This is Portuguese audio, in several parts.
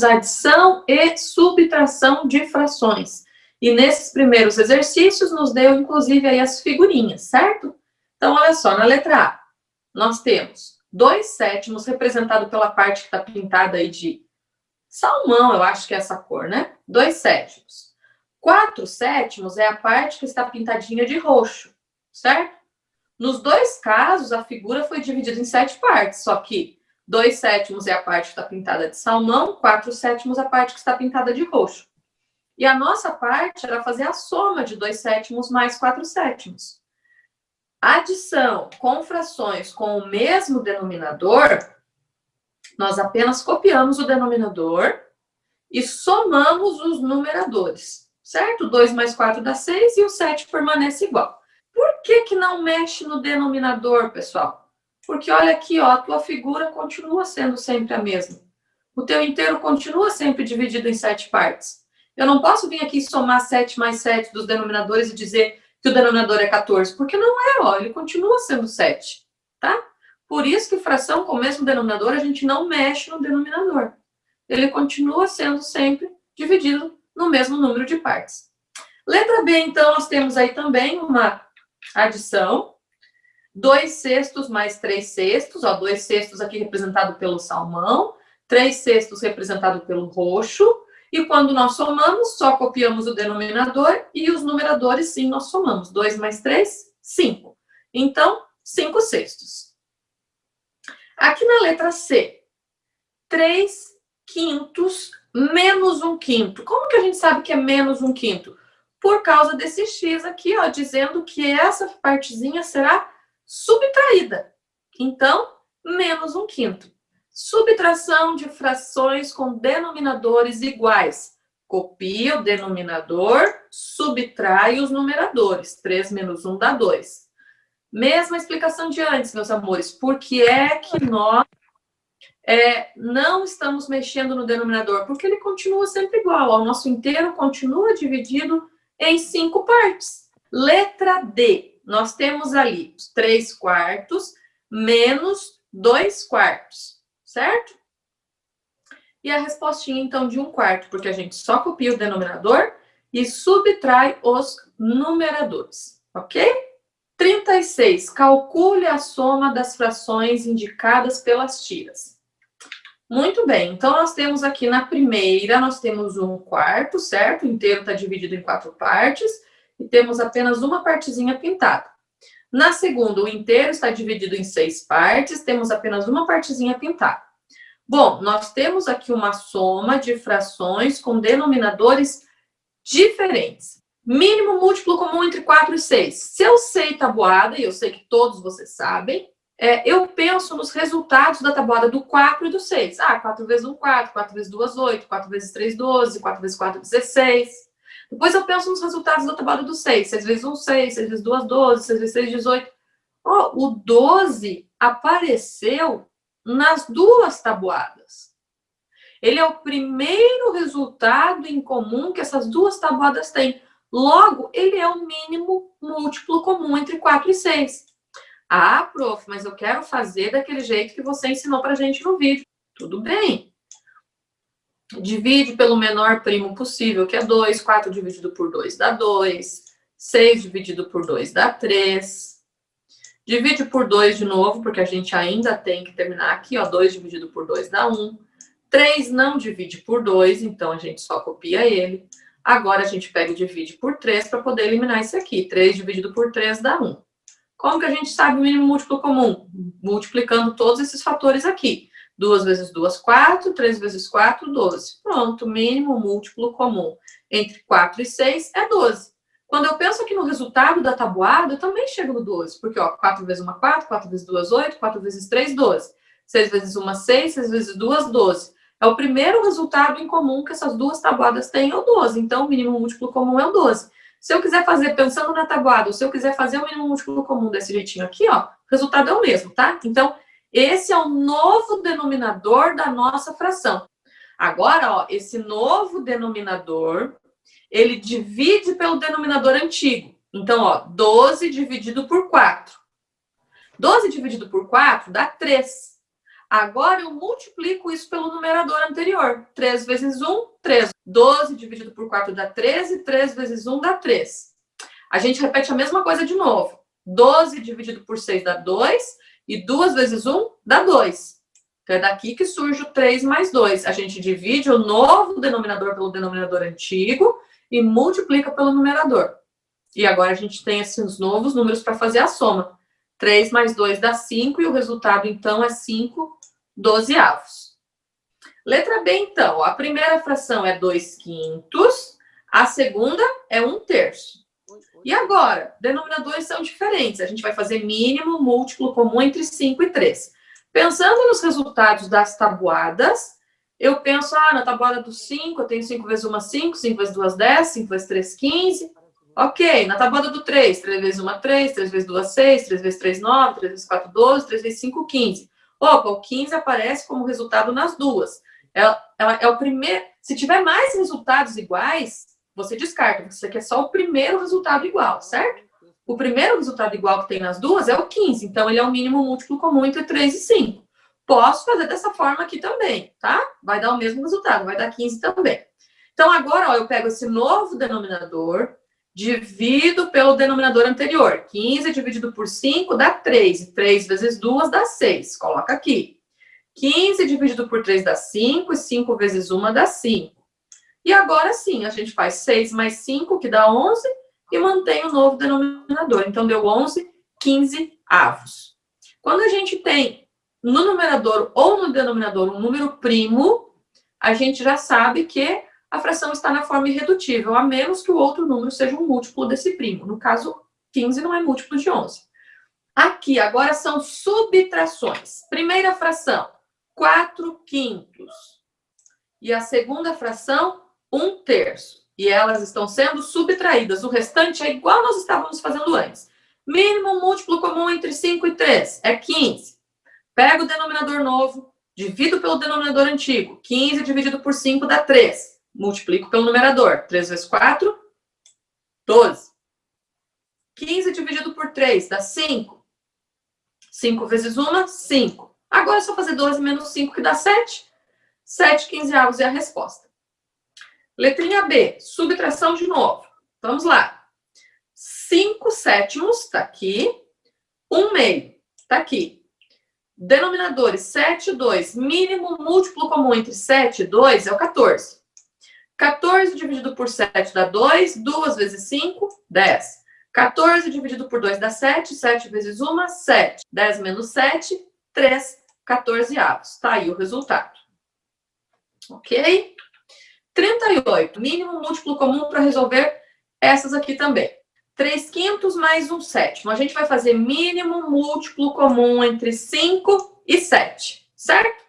adição e subtração de frações. E nesses primeiros exercícios nos deu, inclusive, aí as figurinhas, certo? Então, olha só, na letra A, nós temos 2/7 representado pela parte que está pintada aí de salmão, eu acho que é essa cor, né? 2/7. 4/7 é a parte que está pintadinha de roxo, certo? Nos dois casos, a figura foi dividida em 7 partes, só que 2/7 é a parte que está pintada de salmão, 4/7 é a parte que está pintada de roxo. E a nossa parte era fazer a soma de 2/7 mais 4/7. Adição com frações com o mesmo denominador, nós apenas copiamos o denominador e somamos os numeradores, certo? 2 mais 4 dá 6 e o 7 permanece igual. Por que não mexe no denominador, pessoal? Porque olha aqui, ó, a tua figura continua sendo sempre a mesma. O teu inteiro continua sempre dividido em 7 partes. Eu não posso vir aqui somar 7 mais 7 dos denominadores e dizer que o denominador é 14, porque não é, ó, ele continua sendo 7, tá? Por isso que fração com o mesmo denominador, a gente não mexe no denominador. Ele continua sendo sempre dividido no mesmo número de partes. Letra B, então, nós temos aí também uma adição. 2/6 mais 3/6, ó, 2/6 aqui representado pelo salmão, 3/6 representado pelo roxo, e quando nós somamos, só copiamos o denominador e os numeradores, sim, nós somamos. 2 mais 3, 5. Então, 5/6. Aqui na letra C, 3/5 menos 1/5. Como que a gente sabe que é menos 1/5? Por causa desse X aqui, ó, dizendo que essa partezinha será subtraída. Então, menos 1/5. Subtração de frações com denominadores iguais. Copia o denominador, subtrai os numeradores. 3 menos 1 dá 2. Mesma explicação de antes, meus amores. Por que é que nós não estamos mexendo no denominador? Porque ele continua sempre igual. O nosso inteiro continua dividido em 5 partes. Letra D. Nós temos ali os 3/4 menos 2/4, certo? E a respostinha, então, de 1/4, porque a gente só copia o denominador e subtrai os numeradores, ok? 36. Calcule a soma das frações indicadas pelas tiras. Muito bem, então nós temos aqui na primeira, nós temos 1/4, certo? O inteiro está dividido em 4 partes e temos apenas uma partezinha pintada. Na segunda, o inteiro está dividido em 6 partes, temos apenas uma partezinha pintada. Bom, nós temos aqui uma soma de frações com denominadores diferentes. Mínimo múltiplo comum entre 4 e 6. Se eu sei tabuada, e eu sei que todos vocês sabem, eu penso nos resultados da tabuada do 4 e do 6. 4 vezes 1, 4, 4 vezes 2, 8, 4 vezes 3, 12, 4 vezes 4, 16. Depois eu penso nos resultados da tabuada do 6. 6 vezes 1, 6, 6 vezes 2, 12, 6 vezes 3, 18. O 12 apareceu nas duas tabuadas. Ele é o primeiro resultado em comum que essas duas tabuadas têm. Logo, ele é o mínimo múltiplo comum entre 4 e 6. Prof, mas eu quero fazer daquele jeito que você ensinou pra gente no vídeo. Tudo bem. Divide pelo menor primo possível, que é 2. 4 dividido por 2 dá 2. 6 dividido por 2 dá 3. Divide por 2 de novo, porque a gente ainda tem que terminar aqui, ó. 2 dividido por 2 dá 1. 3 não divide por 2, então a gente só copia ele. Agora a gente pega e divide por 3 para poder eliminar esse aqui. 3 dividido por 3 dá 1. Como que a gente sabe o mínimo múltiplo comum? Multiplicando todos esses fatores aqui. 2 vezes 2, 4. 3 vezes 4, 12. Pronto, mínimo múltiplo comum entre 4 e 6 é 12. Quando eu penso aqui no resultado da tabuada, eu também chego no 12. Porque, ó, 4 vezes 1, 4. 4 vezes 2, 8. 4 vezes 3, 12. 6 vezes 1, 6. 6 vezes 2, 12. É o primeiro resultado em comum que essas duas tabuadas têm, é o 12. Então, o mínimo múltiplo comum é o 12. Se eu quiser fazer pensando na tabuada, ou se eu quiser fazer o mínimo múltiplo comum desse jeitinho aqui, ó, o resultado é o mesmo, tá? Então, esse é o novo denominador da nossa fração. Agora, ó, esse novo denominador, ele divide pelo denominador antigo. Então, ó, 12 dividido por 4. 12 dividido por 4 dá 3. Agora eu multiplico isso pelo numerador anterior. 3 vezes 1, 3. 12 dividido por 4 dá 13, 3 vezes 1 dá 3. A gente repete a mesma coisa de novo. 12 dividido por 6 dá 2, e 2 vezes 1 dá 2. Então é daqui que surge o 3 mais 2. A gente divide o novo denominador pelo denominador antigo e multiplica pelo numerador. E agora a gente tem esses novos números para fazer a soma. 3 mais 2 dá 5 e o resultado, então, é 5/12. Letra B, então. A primeira fração é 2/5, a segunda é 1/3. E agora, denominadores são diferentes. A gente vai fazer mínimo, múltiplo comum entre 5 e 3. Pensando nos resultados das tabuadas, eu penso, na tabuada do 5, eu tenho 5 vezes 1, 5, 5 vezes 2, 10, 5 vezes 3, 15. Ok, na tabuada do 3, 3 vezes 1, 3, 3 vezes 2, 6, 3 vezes 3, 9, 3 vezes 4, 12, 3 vezes 5, 15. Opa, o 15 aparece como resultado nas duas. É o primeiro. Se tiver mais resultados iguais, você descarta, porque isso aqui é só o primeiro resultado igual, certo? O primeiro resultado igual que tem nas duas é o 15, então ele é o mínimo múltiplo comum entre 3 e 5. Posso fazer dessa forma aqui também, tá? Vai dar o mesmo resultado, vai dar 15 também. Então agora, eu pego esse novo denominador, divido pelo denominador anterior. 15 dividido por 5 dá 3, e 3 vezes 2 dá 6. Coloca aqui. 15 dividido por 3 dá 5, e 5 vezes 1 dá 5. E agora sim, a gente faz 6 mais 5, que dá 11, e mantém o novo denominador. Então, deu 11/15. Quando a gente tem no numerador ou no denominador um número primo, a gente já sabe que a fração está na forma irredutível, a menos que o outro número seja um múltiplo desse primo. No caso, 15 não é múltiplo de 11. Aqui, agora são subtrações. Primeira fração, 4/5. E a segunda fração, 1/3. E elas estão sendo subtraídas. O restante é igual nós estávamos fazendo antes. Mínimo múltiplo comum entre 5 e 3 é 15. Pego o denominador novo, divido pelo denominador antigo. 15 dividido por 5 dá 3. Multiplico pelo numerador. 3 vezes 4, 12. 15 dividido por 3 dá 5. 5 vezes 1, 5. Agora é só fazer 12 menos 5, que dá 7. 7/15 é a resposta. Letrinha B, subtração de novo. Vamos lá. 5/7 está aqui. 1/2 está aqui. Denominadores 7 e 2. Mínimo múltiplo comum entre 7 e 2 é o 14. 14 dividido por 7 dá 2. 2 vezes 5, 10. 14 dividido por 2 dá 7. 7 vezes 1, 7. 10 menos 7, 3/14. Está aí o resultado. Ok? 38. Mínimo múltiplo comum para resolver essas aqui também. 3/5 mais 1/7. A gente vai fazer mínimo múltiplo comum entre 5 e 7, certo?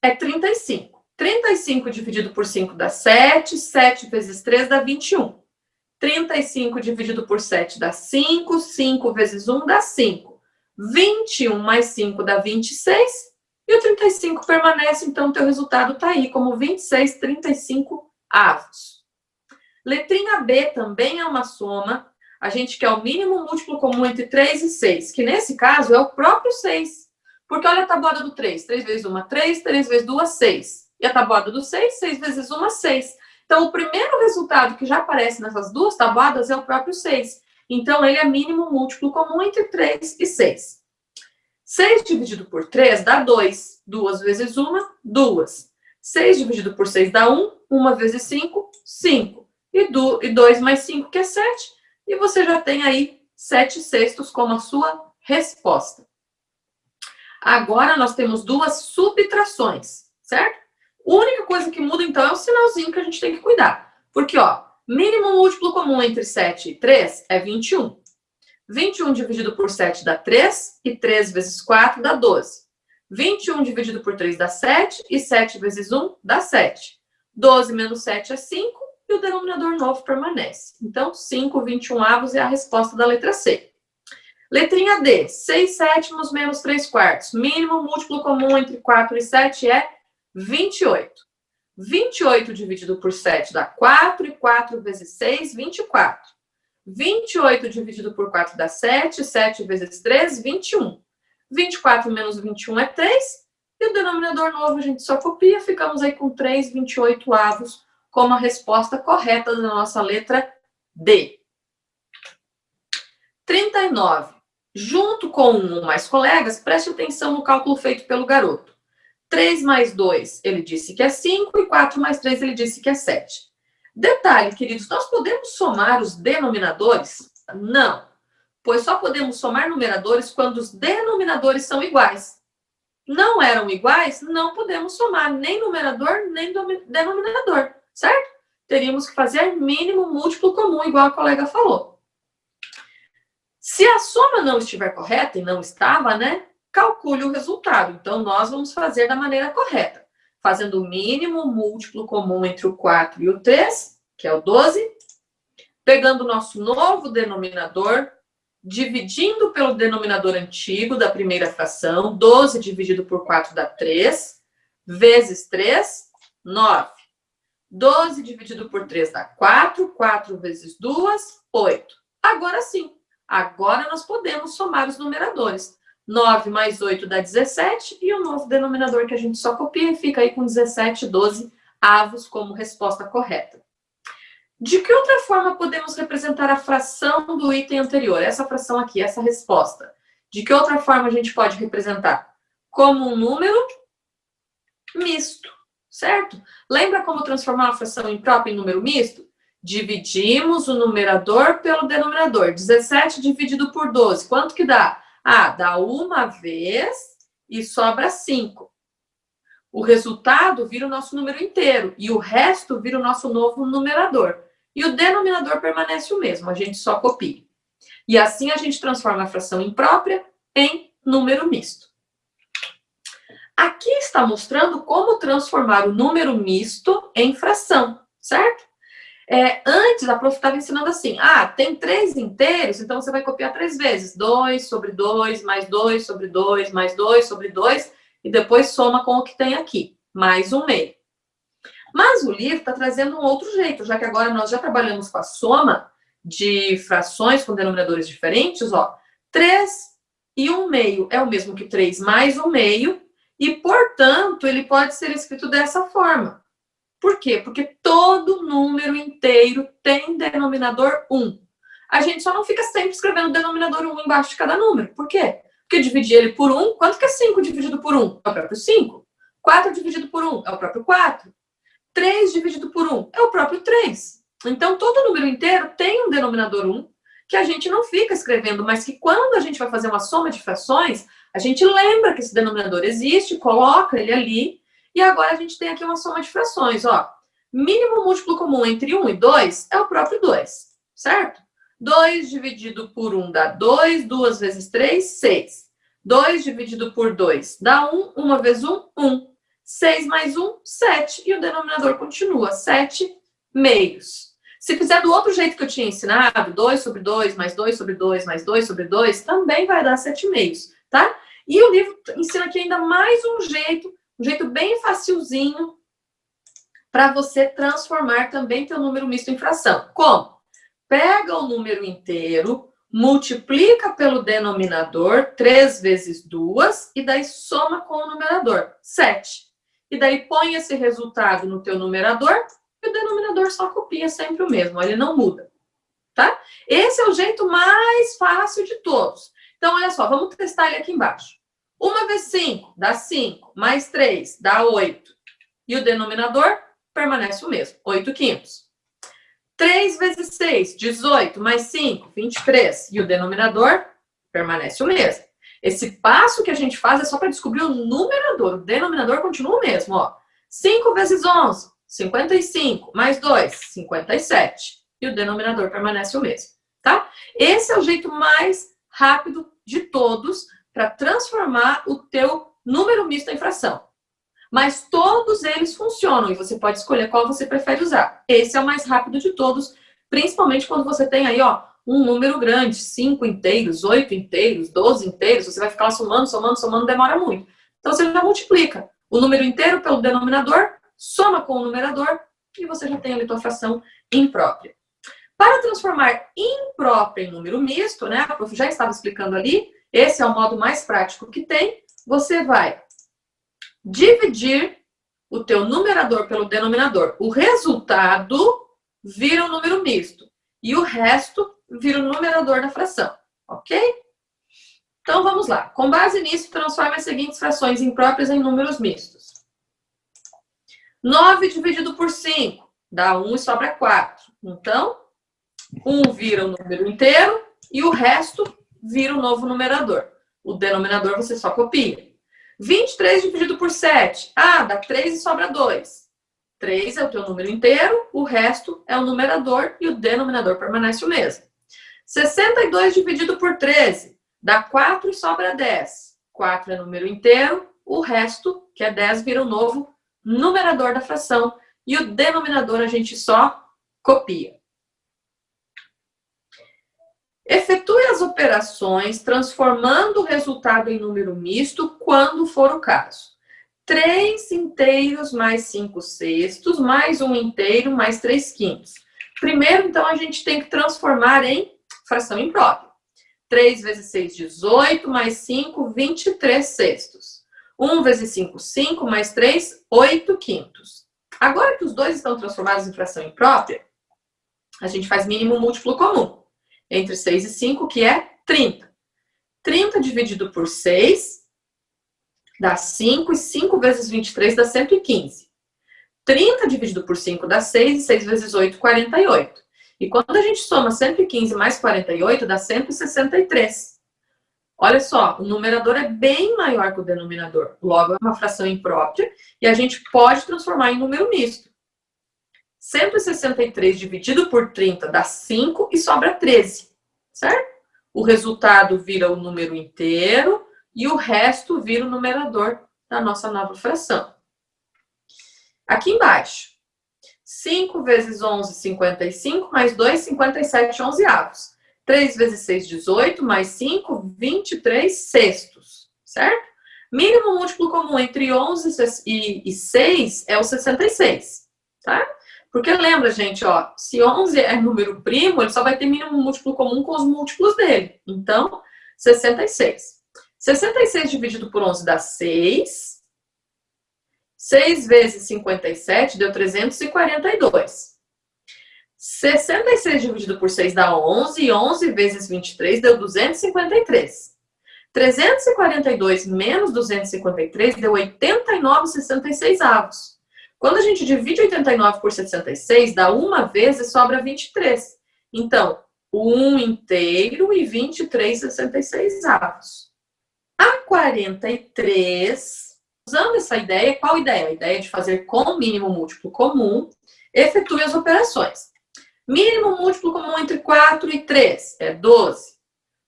É 35. 35 dividido por 5 dá 7. 7 vezes 3 dá 21. 35 dividido por 7 dá 5. 5 vezes 1 dá 5. 21 mais 5 dá 26. E o 35 permanece, então o teu resultado está aí como 26/35. Letrinha B também é uma soma. A gente quer o mínimo múltiplo comum entre 3 e 6, que nesse caso é o próprio 6. Porque olha a tabuada do 3. 3 vezes 1, 3. 3 vezes 2, 6. E a tabuada do 6, 6 vezes 1, 6. Então, o primeiro resultado que já aparece nessas duas tabuadas é o próprio 6. Então, ele é mínimo múltiplo comum entre 3 e 6. 6 dividido por 3 dá 2. 2 vezes 1, 2. 6 dividido por 6 dá 1. 1 vezes 5, 5. E 2 mais 5, que é 7. E você já tem aí 7/6 como a sua resposta. Agora, nós temos duas subtrações, certo? A única coisa que muda, então, é o sinalzinho que a gente tem que cuidar. Porque, mínimo múltiplo comum entre 7 e 3 é 21. 21 dividido por 7 dá 3, e 3 vezes 4 dá 12. 21 dividido por 3 dá 7, e 7 vezes 1 dá 7. 12 menos 7 é 5, e o denominador novo permanece. Então, 5/21 é a resposta da letra C. Letrinha D, 6/7 menos 3/4. Mínimo múltiplo comum entre 4 e 7 é 28. 28 dividido por 7 dá 4, e 4 vezes 6, 24. 28 dividido por 4 dá 7, 7 vezes 3, 21. 24 menos 21 é 3, E o denominador novo a gente só copia, ficamos aí com 3/28 como a resposta correta da nossa letra D. 39. Junto com um ou mais colegas, preste atenção no cálculo feito pelo garoto. 3 mais 2, ele disse que é 5, e 4 mais 3, ele disse que é 7. Detalhe, queridos, nós podemos somar os denominadores? Não, pois só podemos somar numeradores quando os denominadores são iguais. Não eram iguais, não podemos somar nem numerador, nem denominador, certo? Teríamos que fazer mínimo múltiplo comum, igual a colega falou. Se a soma não estiver correta, e não estava, né? Calcule o resultado. Então, nós vamos fazer da maneira correta. Fazendo o mínimo múltiplo comum entre o 4 e o 3, que é o 12. Pegando o nosso novo denominador, dividindo pelo denominador antigo da primeira fração. 12 dividido por 4 dá 3. Vezes 3, 9. 12 dividido por 3 dá 4. 4 vezes 2, 8. Agora sim. Agora nós podemos somar os numeradores. 9 mais 8 dá 17, e o novo denominador que a gente só copia fica aí com 17/12 como resposta correta. De que outra forma podemos representar a fração do item anterior? Essa fração aqui, essa resposta. De que outra forma a gente pode representar? Como um número misto, certo? Lembra como transformar uma fração imprópria em número misto? Dividimos o numerador pelo denominador. 17 dividido por 12, quanto que dá? Ah, dá uma vez e sobra 5. O resultado vira o nosso número inteiro e o resto vira o nosso novo numerador. E o denominador permanece o mesmo, a gente só copia. E assim a gente transforma a fração imprópria em número misto. Aqui está mostrando como transformar o número misto em fração, certo? Antes, a prof estava ensinando assim, tem 3 inteiros, então você vai copiar 3 vezes, 2 sobre 2, mais 2 sobre 2, mais 2 sobre 2, e depois soma com o que tem aqui, mais um meio. Mas o livro está trazendo um outro jeito, já que agora nós já trabalhamos com a soma de frações com denominadores diferentes, 3 e 1 meio é o mesmo que 3 mais 1 meio, e, portanto, ele pode ser escrito dessa forma. Por quê? Porque todo número inteiro tem denominador 1. A gente só não fica sempre escrevendo denominador 1 embaixo de cada número. Por quê? Porque dividir ele por 1, quanto que é 5 dividido por 1? É o próprio 5. 4 dividido por 1 é o próprio 4. 3 dividido por 1 é o próprio 3. Então, todo número inteiro tem um denominador 1, que a gente não fica escrevendo, mas que quando a gente vai fazer uma soma de frações, a gente lembra que esse denominador existe, coloca ele ali, e agora a gente tem aqui uma soma de frações, Mínimo múltiplo comum entre 1 e 2 é o próprio 2, certo? 2 dividido por 1 dá 2, 2 vezes 3, 6. 2 dividido por 2 dá 1, 1 vezes 1, 1. 6 mais 1, 7. E o denominador continua, 7 meios. Se fizer do outro jeito que eu tinha ensinado, 2 sobre 2, mais 2 sobre 2, mais 2 sobre 2, também vai dar 7 meios, tá? E o livro ensina aqui ainda mais um jeito bem facilzinho para você transformar também teu número misto em fração. Como? Pega o número inteiro, multiplica pelo denominador, 3 vezes 2, e daí soma com o numerador, 7. E daí põe esse resultado no teu numerador, e o denominador só copia sempre o mesmo, ele não muda, tá? Esse é o jeito mais fácil de todos. Então, olha só, vamos testar ele aqui embaixo. 1 vezes 5 dá 5, mais 3 dá 8. E o denominador permanece o mesmo, 8/5. 3 vezes 6, 18, mais 5, 23. E o denominador permanece o mesmo. Esse passo que a gente faz é só para descobrir o numerador. O denominador continua o mesmo, 5 vezes 11, 55, mais 2, 57. E o denominador permanece o mesmo, tá? Esse é o jeito mais rápido de todos para transformar o teu número misto em fração. Mas todos eles funcionam e você pode escolher qual você prefere usar. Esse é o mais rápido de todos, principalmente quando você tem aí, um número grande, 5 inteiros, 8 inteiros, 12 inteiros, você vai ficar lá somando, demora muito. Então você já multiplica o número inteiro pelo denominador, soma com o numerador e você já tem ali a tua fração imprópria. Para transformar imprópria em número misto, né? A prof já estava explicando ali, esse é o modo mais prático que tem. Você vai dividir o teu numerador pelo denominador. O resultado vira um número misto. E o resto vira o numerador da fração. Ok? Então, vamos lá. Com base nisso, transforme as seguintes frações impróprias em números mistos. 9 dividido por 5 dá 1 e sobra 4. Então, 1 vira o número inteiro e o resto vira o novo numerador. O denominador você só copia. 23 dividido por 7. Dá 3 e sobra 2. 3 é o teu número inteiro, o resto é o numerador e o denominador permanece o mesmo. 62 dividido por 13. Dá 4 e sobra 10. 4 é número inteiro, o resto, que é 10, vira o novo numerador da fração. E o denominador a gente só copia. Efetue as operações transformando o resultado em número misto quando for o caso. 3 inteiros mais 5 sextos, mais 1 inteiro, mais 3 quintos. Primeiro, então, a gente tem que transformar em fração imprópria. 3 vezes 6, 18, mais 5, 23 sextos. 1 vezes 5, 5, mais 3, 8 quintos. Agora que os dois estão transformados em fração imprópria, a gente faz mínimo múltiplo comum. Entre 6 e 5, que é 30. 30 dividido por 6 dá 5, e 5 vezes 23 dá 115. 30 dividido por 5 dá 6, e 6 vezes 8, 48. E quando a gente soma 115 mais 48, dá 163. Olha só, o numerador é bem maior que o denominador. Logo, é uma fração imprópria e a gente pode transformar em número misto. 163 dividido por 30 dá 5 e sobra 13, certo? O resultado vira o número inteiro e o resto vira o numerador da nossa nova fração. Aqui embaixo, 5 vezes 11, 55, mais 2, 57 onzeavos. 3 vezes 6, 18, mais 5, 23 sextos, certo? Mínimo múltiplo comum entre 11 e 6 é o 66, tá? Porque lembra, gente, ó, se 11 é número primo, ele só vai ter mínimo múltiplo comum com os múltiplos dele. Então, 66. 66 dividido por 11 dá 6. 6 vezes 57 deu 342. 66 dividido por 6 dá 11. E 11 vezes 23 deu 253. 342 menos 253 deu 89,66avos. Quando a gente divide 89 por 66, dá uma vez e sobra 23. Então, 1 inteiro e 23,66avos. A 43, usando essa ideia, qual ideia? A ideia de fazer com mínimo múltiplo comum, efetue as operações. Mínimo múltiplo comum entre 4 e 3 é 12.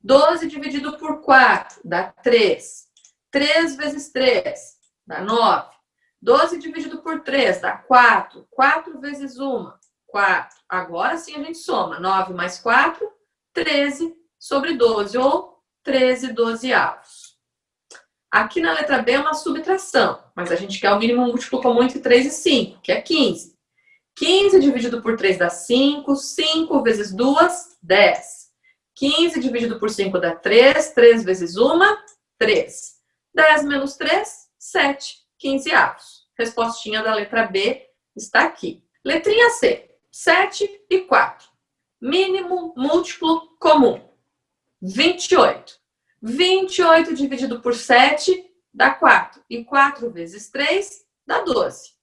12 dividido por 4 dá 3. 3 vezes 3 dá 9. 12 dividido por 3 dá 4. 4 vezes 1, 4. Agora sim a gente soma. 9 mais 4, 13 sobre 12, ou 13 dozeavos. Aqui na letra B é uma subtração, mas a gente quer o mínimo múltiplo comum entre 3 e 5, que é 15. 15 dividido por 3 dá 5. 5 vezes 2, 10. 15 dividido por 5 dá 3. 3 vezes 1, 3. 10 menos 3, 7. 15avos. Respostinha da letra B está aqui. Letrinha C. 7 e 4. Mínimo múltiplo comum. 28. 28 dividido por 7 dá 4. E 4 vezes 3 dá 12.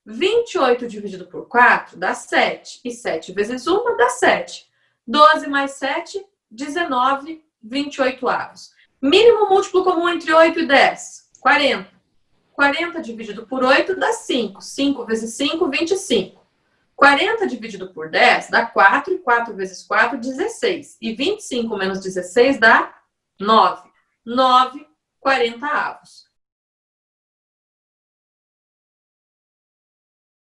28 dividido por 4 dá 7. E 7 vezes 1 dá 7. 12 mais 7, 19, 28avos. Mínimo múltiplo comum entre 8 e 10, 40. 40 dividido por 8 dá 5. 5 vezes 5, 25. 40 dividido por 10 dá 4. E 4 vezes 4, 16. E 25 menos 16 dá 9. 9 40avos.